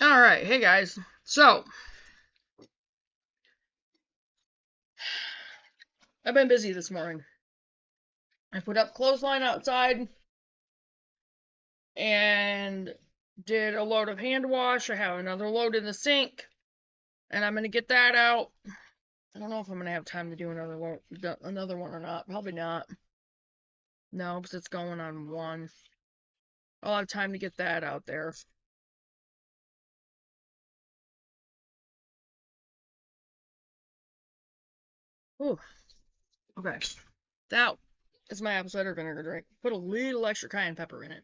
Alright, hey guys. So, I've been busy this morning. I put up clothesline outside and did a load of hand wash. I have another load in the sink, and I'm gonna get that out. I don't know if I'm gonna have time to do another one or not. Probably not. No, because it's going on one. I'll have time to get that out there. Ooh, okay. That is my apple cider vinegar drink. Put a little extra cayenne pepper in it.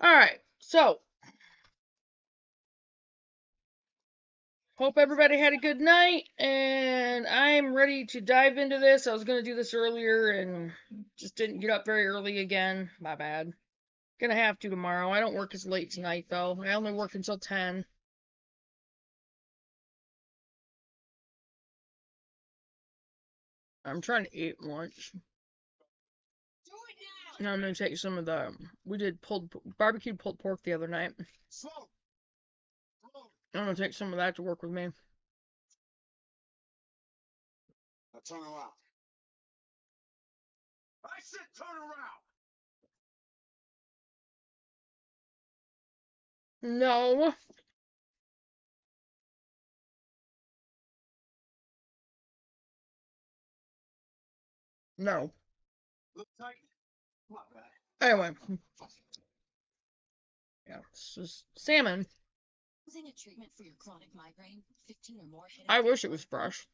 Alright, so hope everybody had a good night, and I'm ready to dive into this. I was going to do this earlier and just didn't get up very early again. My bad. Gonna have to tomorrow. I don't work as late tonight, though. I only work until 10. I'm trying to eat lunch. Now I'm going to take some of we did barbecued pulled pork the other night. I'm going to take some of that to work with me. Now turn around. I said turn around. No. No. Look tight. Not bad. Anyway. Yeah, it's just salmon. Using a treatment for your chronic migraine, 15 or more headache. I wish it was fresh.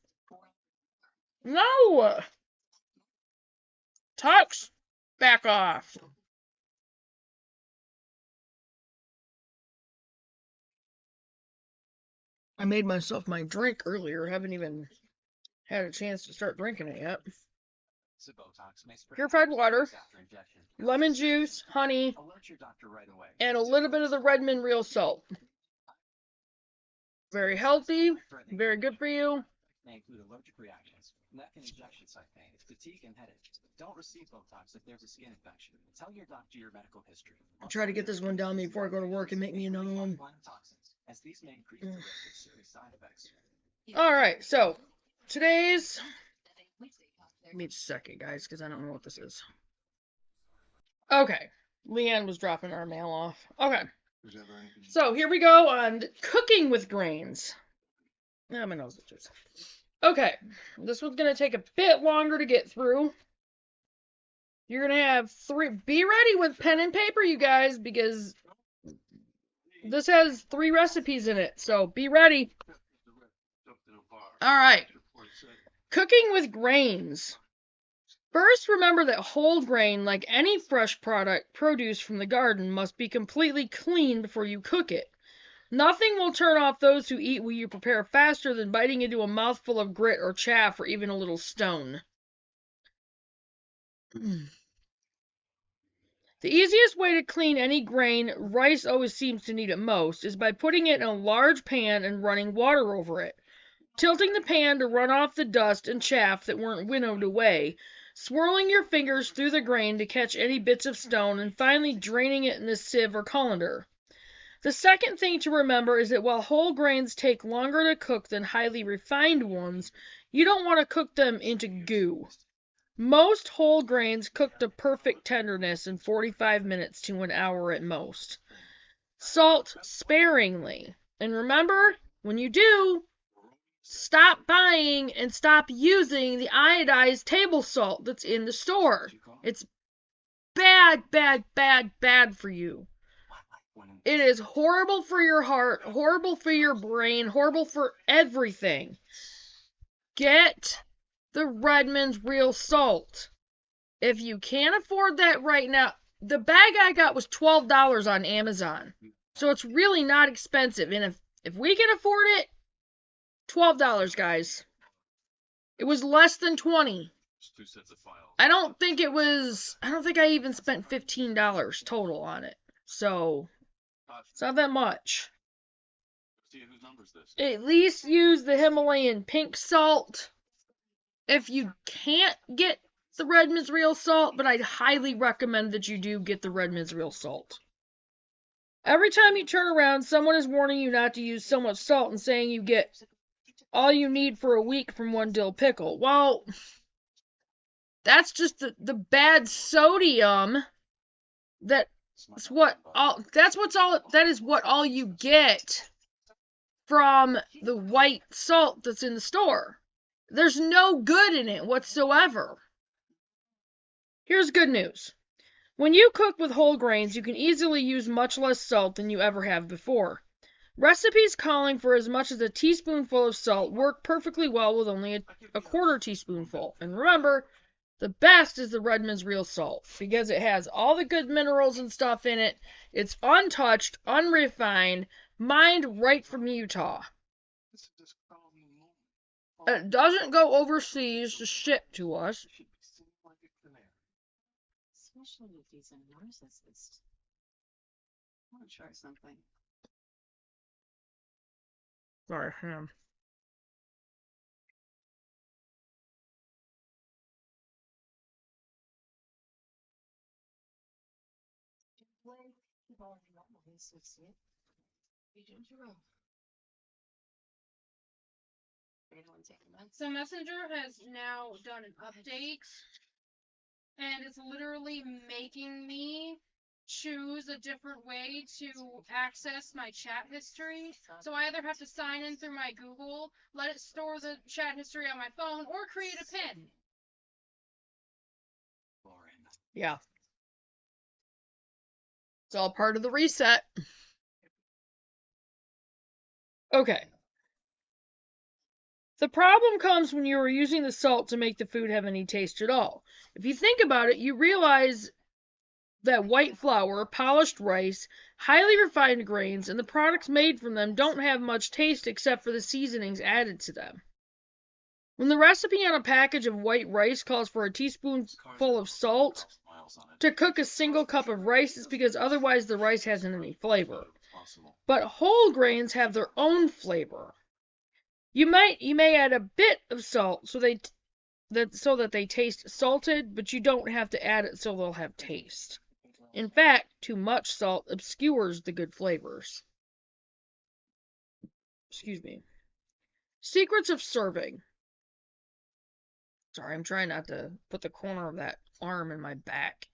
No! Tux! Back off. I made myself my drink earlier. Haven't even had a chance to start drinking it yet. Purified water, lemon juice, honey, and a little bit of the Redmond real salt. Very healthy, very good for you. May include allergic reactions, neck and injection site pain, fatigue, and headache. Don't receive Botox if there's a skin infection. Tell your doctor your medical history. I'll try to get this one down before I go to work and make me another one. As these may increase the risk of serious side effects. Alright, so today's... Give me just a second, guys, because I don't know what this is. Okay. Leanne was dropping our mail off. Okay. So here we go on cooking with grains. My nose itches. Okay. This one's going to take a bit longer to get through. You're going to have be ready with pen and paper, you guys, because this has 3 recipes in it. So be ready. Alright. Cooking with grains. First, remember that whole grain, like any fresh produce from the garden, must be completely clean before you cook it. Nothing will turn off those who eat what you prepare faster than biting into a mouthful of grit or chaff or even a little stone. The easiest way to clean any grain, rice always seems to need it most, is by putting it in a large pan and running water over it. Tilting the pan to run off the dust and chaff that weren't winnowed away, swirling your fingers through the grain to catch any bits of stone, and finally draining it in a sieve or colander. The second thing to remember is that while whole grains take longer to cook than highly refined ones, you don't want to cook them into goo. Most whole grains cook to perfect tenderness in 45 minutes to an hour at most. Salt sparingly. And remember, when you do, stop buying and stop using the iodized table salt that's in the store. It's bad, bad, bad, bad for you. It is horrible for your heart, horrible for your brain, horrible for everything. Get the Redmond's real salt. If you can't afford that right now, the bag I got was $12 on Amazon. So it's really not expensive. And if we can afford it, $12, guys. It was less than $20. I don't think I even spent $15 total on it. So it's not that much. At least use the Himalayan pink salt. If you can't get the Redmond's real salt, but I'd highly recommend that you do get the Redmond's real salt. Every time you turn around, someone is warning you not to use so much salt and saying you get all you need for a week from one dill pickle. Well, that's just the bad sodium that is what all you get from the white salt that's in the store. There's no good in it whatsoever. Here's good news. When you cook with whole grains, you can easily use much less salt than you ever have before. Recipes calling for as much as a teaspoonful of salt work perfectly well with only a quarter teaspoonful. And remember, the best is the Redmond's real salt because it has all the good minerals and stuff in it. It's untouched, unrefined, mined right from Utah. It doesn't go overseas to ship to us. Especially if he's a narcissist. I want to try something. Sorry, him. So Messenger has now done an update, and it's literally making me choose a different way to access my chat history. So I either have to sign in through my Google, let it store the chat history on my phone, or create a PIN. Yeah. It's all part of the reset. Okay. The problem comes when you are using the salt to make the food have any taste at all. If you think about it, you realize that white flour, polished rice, highly refined grains, and the products made from them don't have much taste except for the seasonings added to them. When the recipe on a package of white rice calls for a teaspoonful of salt to cook a single cup of rice, it's because otherwise the rice hasn't any flavor. But whole grains have their own flavor. You may add a bit of salt so that they taste salted, but you don't have to add it so they'll have taste. In fact, too much salt obscures the good flavors. Excuse me. Secrets of serving. Sorry, I'm trying not to put the corner of that arm in my back.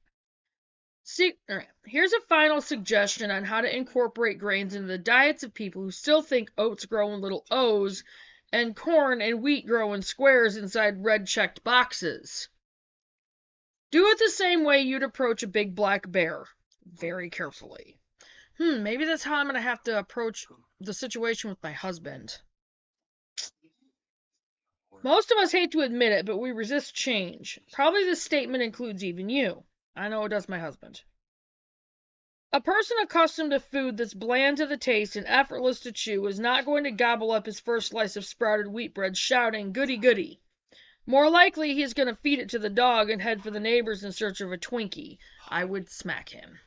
Alright, here's a final suggestion on how to incorporate grains into the diets of people who still think oats grow in little O's and corn and wheat grow in squares inside red checked boxes. Do it the same way you'd approach a big black bear. Very carefully. Maybe that's how I'm going to have to approach the situation with my husband. Most of us hate to admit it, but we resist change. Probably this statement includes even you. I know it does my husband. A person accustomed to food that's bland to the taste and effortless to chew is not going to gobble up his first slice of sprouted wheat bread shouting, "Goody, goody." More likely, he's going to feed it to the dog and head for the neighbors in search of a Twinkie. I would smack him.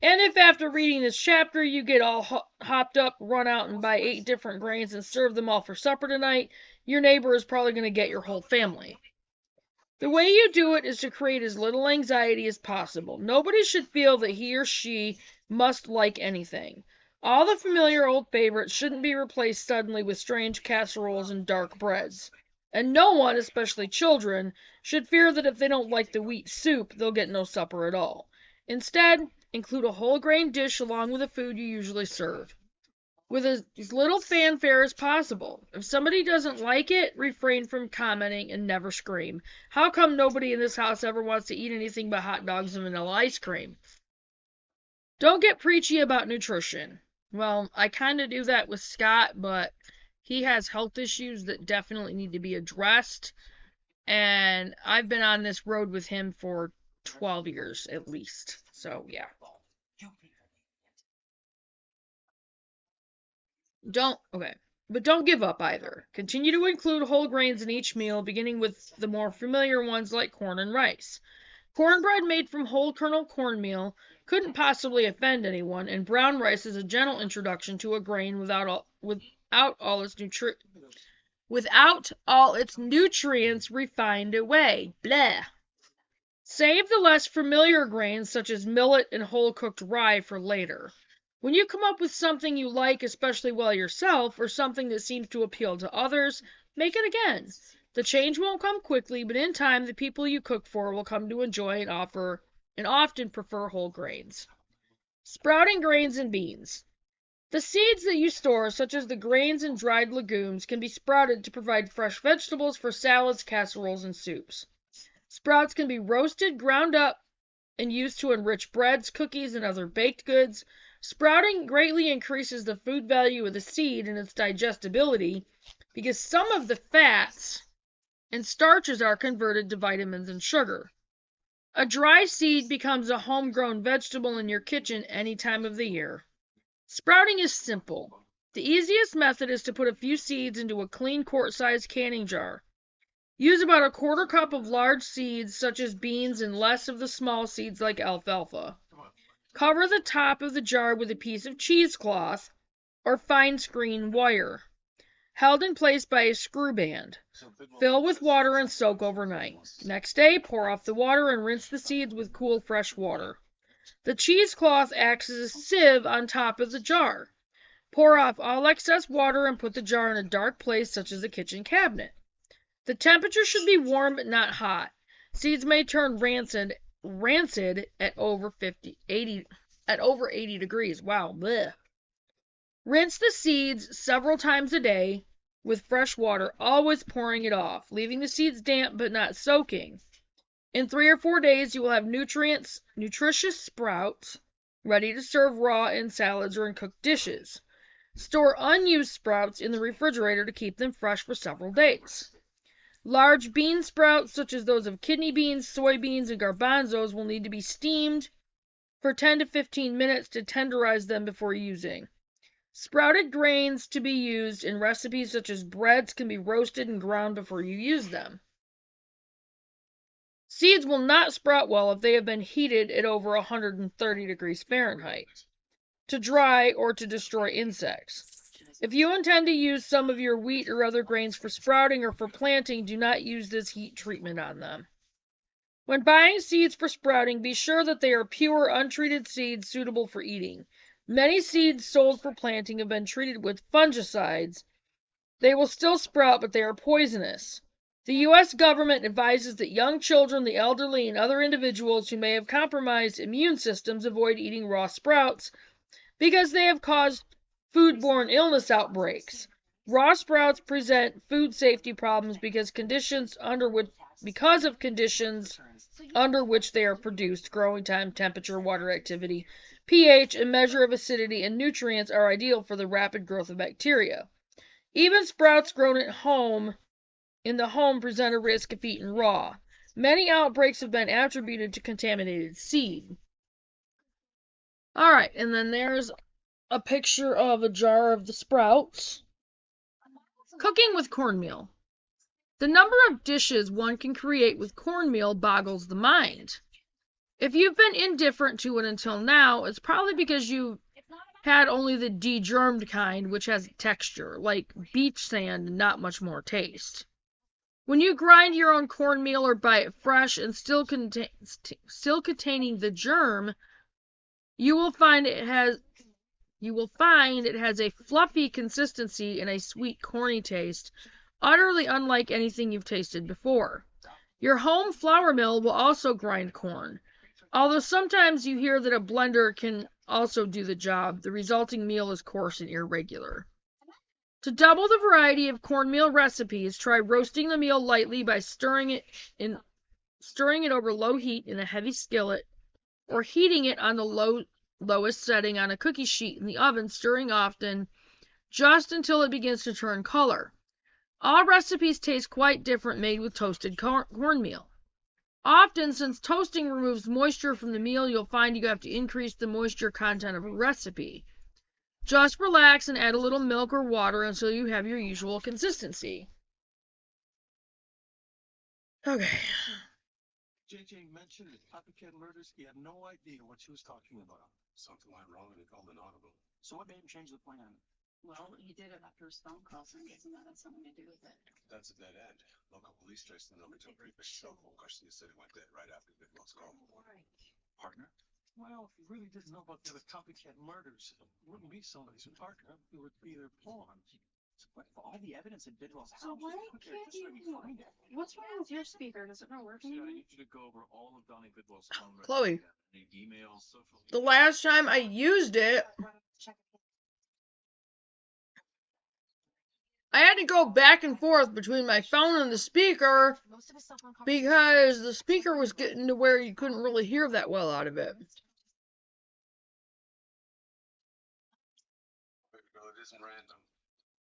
And if after reading this chapter you get all hopped up, run out and buy 8 different grains and serve them all for supper tonight, your neighbor is probably going to get your whole family. The way you do it is to create as little anxiety as possible. Nobody should feel that he or she must like anything. All the familiar old favorites shouldn't be replaced suddenly with strange casseroles and dark breads. And no one, especially children, should fear that if they don't like the wheat soup, they'll get no supper at all. Instead, include a whole grain dish along with the food you usually serve, with as little fanfare as possible. If somebody doesn't like it, refrain from commenting and never scream. How come nobody in this house ever wants to eat anything but hot dogs and vanilla ice cream? Don't get preachy about nutrition. Well, I kind of do that with Scott, but he has health issues that definitely need to be addressed, and I've been on this road with him for 12 years at least. So, yeah. But don't give up either. Continue to include whole grains in each meal, beginning with the more familiar ones like corn and rice. Cornbread made from whole kernel cornmeal couldn't possibly offend anyone, and brown rice is a gentle introduction to a grain without all its nutrients refined away. Bleh. Save the less familiar grains such as millet and whole cooked rye for later. When you come up with something you like especially well yourself, or something that seems to appeal to others, make it again. The change won't come quickly, but in time the people you cook for will come to enjoy and often prefer whole grains. Sprouting grains and beans. The seeds that you store, such as the grains and dried legumes, can be sprouted to provide fresh vegetables for salads, casseroles, and soups. Sprouts can be roasted, ground up, and used to enrich breads, cookies, and other baked goods. Sprouting greatly increases the food value of the seed and its digestibility because some of the fats and starches are converted to vitamins and sugar. A dry seed becomes a homegrown vegetable in your kitchen any time of the year. Sprouting is simple. The easiest method is to put a few seeds into a clean quart-sized canning jar. Use about a quarter cup of large seeds such as beans and less of the small seeds like alfalfa. Cover the top of the jar with a piece of cheesecloth or fine screen wire, held in place by a screw band. Fill with water and soak overnight. Next day, pour off the water and rinse the seeds with cool, fresh water. The cheesecloth acts as a sieve on top of the jar. Pour off all excess water and put the jar in a dark place such as a kitchen cabinet. The temperature should be warm but not hot. Seeds may turn rancid at over 80 degrees. Wow. Blech. Rinse the seeds several times a day with fresh water, always pouring it off, leaving the seeds damp but not soaking. In 3 or 4 days, you will have nutritious sprouts ready to serve raw in salads or in cooked dishes. Store unused sprouts in the refrigerator to keep them fresh for several days. Large bean sprouts, such as those of kidney beans, soybeans, and garbanzos, will need to be steamed for 10 to 15 minutes to tenderize them before using. Sprouted grains to be used in recipes such as breads can be roasted and ground before you use them. Seeds will not sprout well if they have been heated at over 130 degrees Fahrenheit to dry or to destroy insects. If you intend to use some of your wheat or other grains for sprouting or for planting, do not use this heat treatment on them. When buying seeds for sprouting, be sure that they are pure, untreated seeds suitable for eating. Many seeds sold for planting have been treated with fungicides. They will still sprout, but they are poisonous. The U.S. government advises that young children, the elderly, and other individuals who may have compromised immune systems avoid eating raw sprouts because they have caused foodborne illness outbreaks. Raw sprouts present food safety problems because of conditions under which they are produced. Growing time, temperature, water activity, pH, and measure of acidity and nutrients are ideal for the rapid growth of bacteria. Even sprouts grown at home in the home present a risk if eaten raw. Many outbreaks have been attributed to contaminated seed. Alright, and then there's a picture of a jar of the sprouts. Cooking with cornmeal. The number of dishes one can create with cornmeal boggles the mind. If you've been indifferent to it until now, it's probably because you've had only the de-germed kind, which has texture, like beach sand and not much more taste. When you grind your own cornmeal or buy it fresh and still containing the germ, you will find it has a fluffy consistency and a sweet, corny taste, utterly unlike anything you've tasted before. Your home flour mill will also grind corn. Although sometimes you hear that a blender can also do the job, the resulting meal is coarse and irregular. To double the variety of cornmeal recipes, try roasting the meal lightly by stirring it over low heat in a heavy skillet, or heating it on the lowest setting on a cookie sheet in the oven, stirring often, just until it begins to turn color. All recipes taste quite different made with toasted cornmeal. Often, since toasting removes moisture from the meal, you'll find you have to increase the moisture content of a recipe. Just relax and add a little milk or water until you have your usual consistency. Okay. JJ mentioned the copycat murders. He had no idea what she was talking about. Something went wrong and he called an audible. So what made him change the plan? Well, he did it after his phone call, so I'm guessing that had something to do with it. That's a dead end. Local police traced the number to a previous shovel. Garcia said it went dead right after Bidwell's call. Partner? Well, if he really didn't know about the other copycat murders, it wouldn't be somebody's partner. It would be their pawn. So what, for all the evidence in Bidwell's house? So why can't you? What's wrong with your speaker? Does it not work Yeah, I anymore? need you to go over all of Donnie Bidwell's phone records. Chloe, Any emails, social the last time I used it, I had to go back and forth between my phone and the speaker because the speaker was getting to where you couldn't really hear that well out of it. Girl, it isn't random.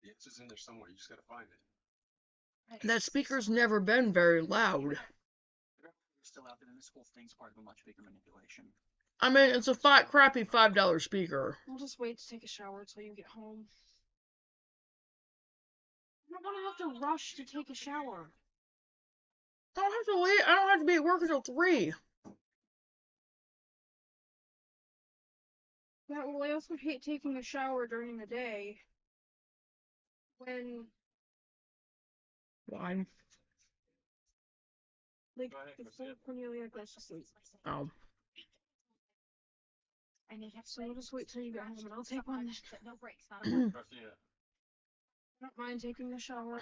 The answer's in there somewhere. You just gotta find it. That speaker's never been very loud. Still out there, and this whole thing's part of a much bigger manipulation. I mean, it's a crappy $5 speaker. I'll just wait to take a shower till you get home. I don't want to have to rush to take a shower. I don't have to wait. I don't have to be at work until 3. Yeah, well, I also hate taking a shower during the day. When, Why? like, Go ahead, before Garcia. Cornelia goes to sleep. Oh. So I'll just wait till you get home and I'll take one. No breaks, not Garcia. I don't mind taking the shower.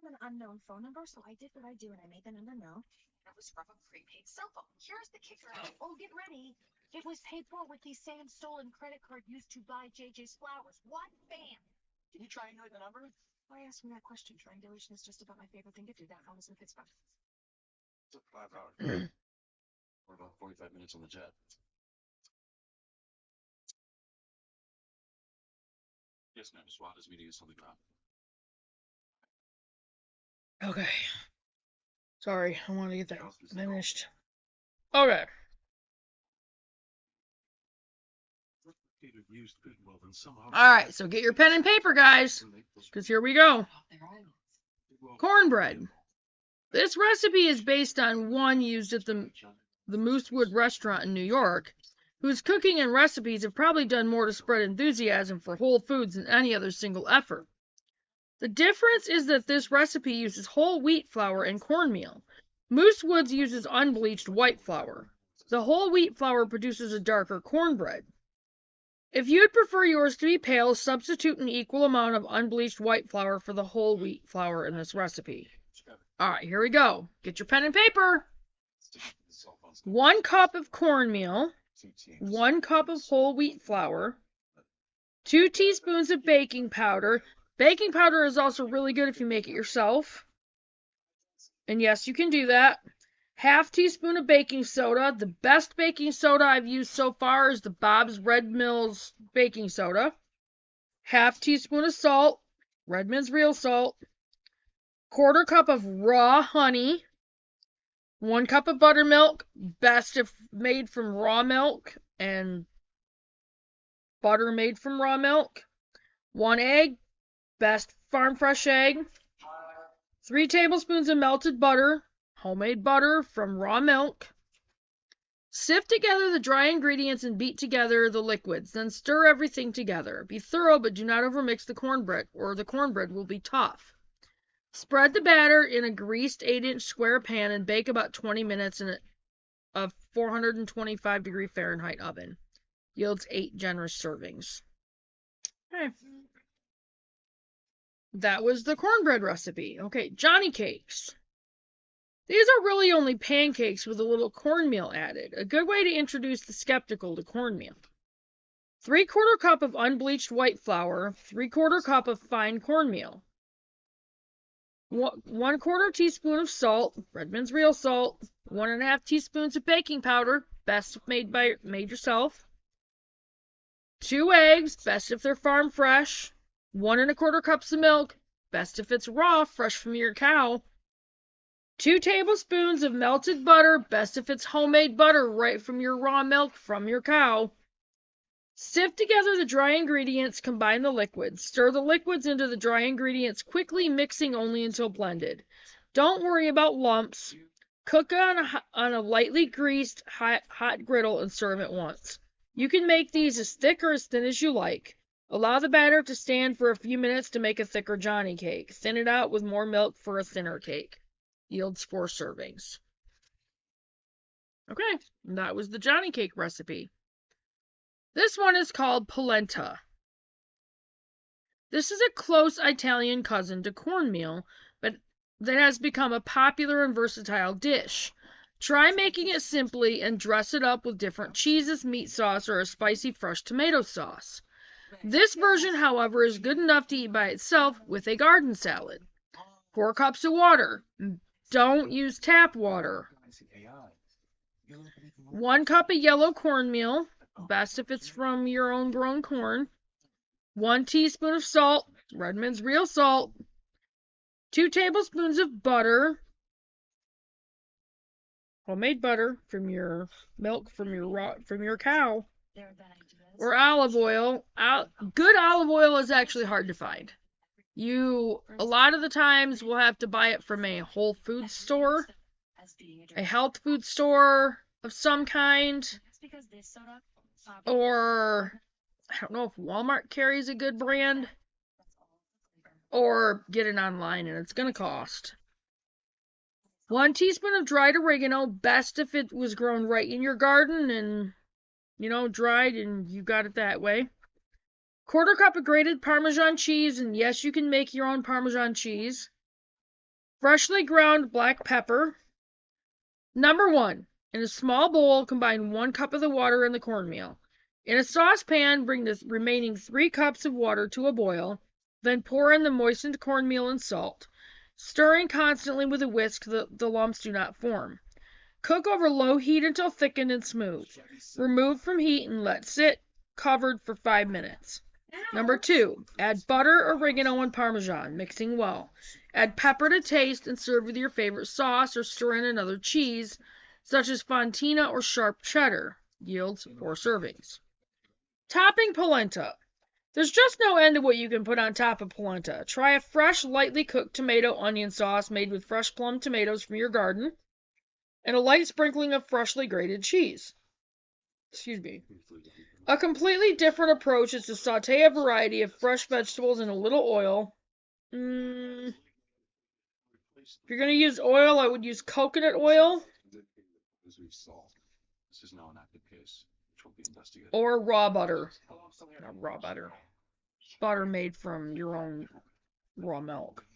an unknown phone number, so I did what I do and I made the number known. It was from a prepaid cell phone. Here's the kicker. Oh, get ready. It was paid for with the same stolen credit card used to buy JJ's flowers. What? Bam! Can you triangulate the number? Why ask me that question? Triangulation is just about my favorite thing to do. That phone was in Pittsburgh. Took 5 hours. Or about 45 minutes on the jet. Yes, ma'am. SWAT is meeting us on the ground. Okay. Sorry, I want to get that finished. Okay. Peter used Bidwell and somehow. Alright, so get your pen and paper, guys, because here we go. Cornbread. This recipe is based on one used at the Moosewood restaurant in New York, whose cooking and recipes have probably done more to spread enthusiasm for whole foods than any other single effort. The difference is that this recipe uses whole wheat flour and cornmeal. Moosewood's uses unbleached white flour. The whole wheat flour produces a darker cornbread. If you'd prefer yours to be pale, substitute an equal amount of unbleached white flour for the whole wheat flour in this recipe. Alright, here we go. Get your pen and paper. 1 cup of cornmeal, 1 cup of whole wheat flour, 2 teaspoons of baking powder. Baking powder is also really good if you make it yourself. And yes, you can do that. 1/2 teaspoon of baking soda. The best baking soda I've used so far is the Bob's Red Mills baking soda. 1/2 teaspoon of salt. Redmond's real salt. 1/4 cup of raw honey. 1 cup of buttermilk. Best if made from raw milk and butter made from raw milk. 1 egg. Best farm fresh egg. 3 tablespoons of melted butter. Homemade butter from raw milk. Sift together the dry ingredients and beat together the liquids. Then stir everything together. Be thorough, but do not overmix the cornbread, or the cornbread will be tough. Spread the batter in a greased 8-inch square pan and bake about 20 minutes in a 425 Fahrenheit oven. Yields 8 generous servings. Okay. That was the cornbread recipe. Okay, Johnny cakes. These are really only pancakes with a little cornmeal added. A good way to introduce the skeptical to cornmeal. 3/4 cup of unbleached white flour, 3/4 cup of fine cornmeal. 1/4 teaspoon of salt, Redmond's real salt. 1.5 teaspoons of baking powder, best if made yourself. 2 eggs, best if they're farm fresh. 1 1/4 cups of milk, best if it's raw, fresh from your cow. 2 tablespoons of melted butter, best if it's homemade butter right from your raw milk from your cow. Sift together the dry ingredients, combine the liquids. Stir the liquids into the dry ingredients quickly, mixing only until blended. Don't worry about lumps. Cook on a lightly greased hot griddle and serve at once. You can make these as thick or as thin as you like. Allow the batter to stand for a few minutes to make a thicker Johnny cake. Thin it out with more milk for a thinner cake. Yields 4 servings. Okay, that was the Johnny cake recipe. This one is called polenta. This is a close Italian cousin to cornmeal, but that has become a popular and versatile dish. Try making it simply and dress it up with different cheeses, meat sauce, or a spicy fresh tomato sauce. This version, however, is good enough to eat by itself with a garden salad. 4 cups of water. Don't use tap water. 1 cup of yellow cornmeal, best if it's from your own grown corn. 1 teaspoon of salt, Redmond's real salt. 2 tablespoons of butter, homemade butter from your milk from your cow, or olive oil. Good olive oil is actually hard to find. You a lot of the times will have to buy it from a Whole Foods store, a health food store of some kind, or I don't know if Walmart carries a good brand, or get it online and it's going to cost. 1 teaspoon of dried oregano, best if it was grown right in your garden and, dried and you got it that way. 1/4 cup of grated Parmesan cheese, and yes, you can make your own Parmesan cheese. Freshly ground black pepper. Number 1, in a small bowl, combine 1 cup of the water and the cornmeal. In a saucepan, bring the remaining 3 cups of water to a boil, then pour in the moistened cornmeal and salt, stirring constantly with a whisk so that the lumps do not form. Cook over low heat until thickened and smooth. Remove from heat and let sit covered for 5 minutes. Number 2, add butter, oregano, and Parmesan, mixing well. Add pepper to taste and serve with your favorite sauce or stir in another cheese, such as Fontina or sharp cheddar. Yields 4 servings. Topping polenta. There's just no end to what you can put on top of polenta. Try a fresh, lightly cooked tomato onion sauce made with fresh plum tomatoes from your garden, and a light sprinkling of freshly grated cheese. Excuse me. A completely different approach is to saute a variety of fresh vegetables in a little oil. If you're going to use oil, I would use coconut oil or raw butter. Not raw butter. Butter made from your own raw milk.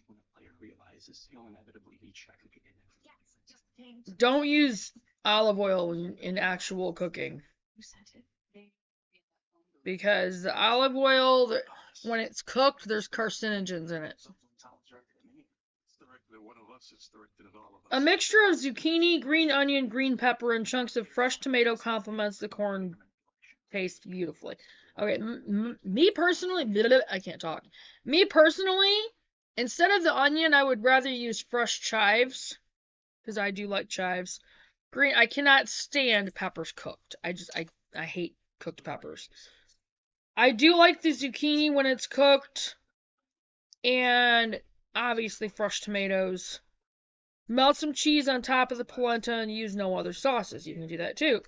Don't use olive oil in actual cooking, because the olive oil, when it's cooked, there's carcinogens in it. A mixture of zucchini, green onion, green pepper, and chunks of fresh tomato complements the corn taste beautifully. Okay, me personally, I can't talk. Me personally, instead of the onion, I would rather use fresh chives, because I do like chives. Green, I cannot stand peppers cooked. I hate cooked peppers. I do like the zucchini when it's cooked, and obviously fresh tomatoes. Melt some cheese on top of the polenta and use no other sauces. You can do that too.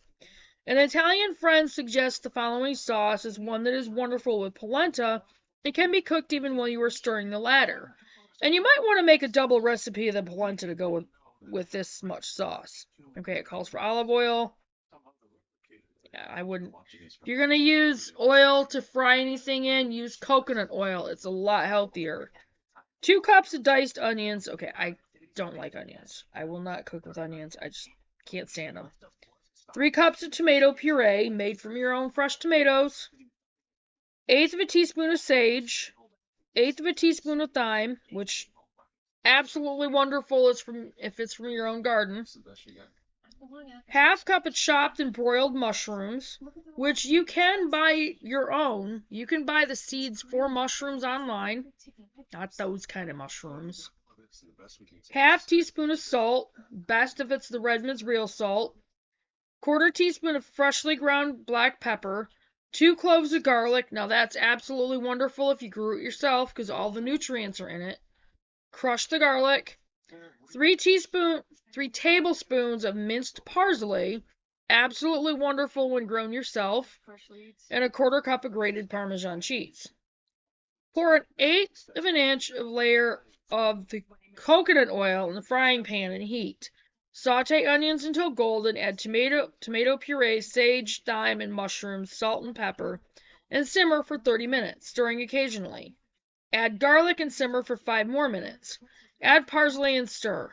An Italian friend suggests the following sauce is one that is wonderful with polenta. It can be cooked even while you are stirring the latter. And you might want to make a double recipe of the polenta to go with this much sauce. Okay, it calls for olive oil. Yeah, I wouldn't. If you're going to use oil to fry anything in, use coconut oil. It's a lot healthier. 2 cups of diced onions. Okay, I don't like onions. I will not cook with onions. I just can't stand them. 3 cups of tomato puree made from your own fresh tomatoes. 1/8 of a teaspoon of sage. 1/8 of a teaspoon of thyme, which absolutely wonderful if it's from your own garden. 1/2 cup of chopped and broiled mushrooms, which you can buy your own. You can buy the seeds for mushrooms online, not those kind of mushrooms. 1/2 teaspoon of salt, best if it's the Redmond's real salt. 1/4 teaspoon of freshly ground black pepper. 2 cloves of garlic. Now that's absolutely wonderful if you grew it yourself, because all the nutrients are in it. Crush the garlic. 3 tablespoons of minced parsley, absolutely wonderful when grown yourself, and a 1/4 cup of grated Parmesan cheese. Pour an 1/8 of an inch of layer of the coconut oil in the frying pan and heat. Saute onions until golden, add tomato puree, sage, thyme, and mushrooms, salt and pepper, and simmer for 30 minutes, stirring occasionally. Add garlic and simmer for 5 more minutes. Add parsley and stir.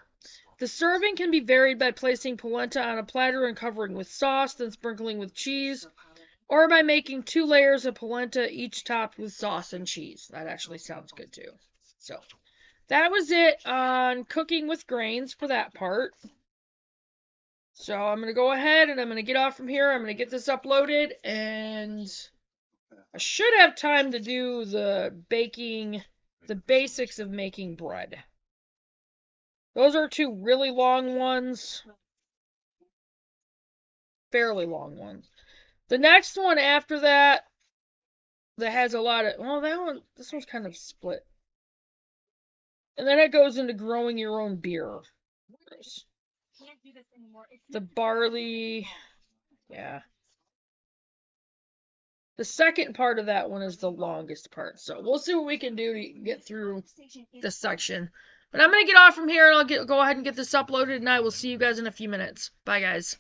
The serving can be varied by placing polenta on a platter and covering with sauce, then sprinkling with cheese, or by making 2 layers of polenta, each topped with sauce and cheese. That actually sounds good too. So, that was it on cooking with grains for that part. So, I'm going to go ahead and I'm going to get off from here. I'm going to get this uploaded, and I should have time to do the basics of making bread. Those are 2 really long ones. Fairly long ones. The next one after that has a lot of, well, this one's kind of split. And then it goes into growing your own beer. The barley, yeah. The second part of that one is the longest part. So we'll see what we can do to get through this section. But I'm going to get off from here and I'll go ahead and get this uploaded, and I will see you guys in a few minutes. Bye, guys.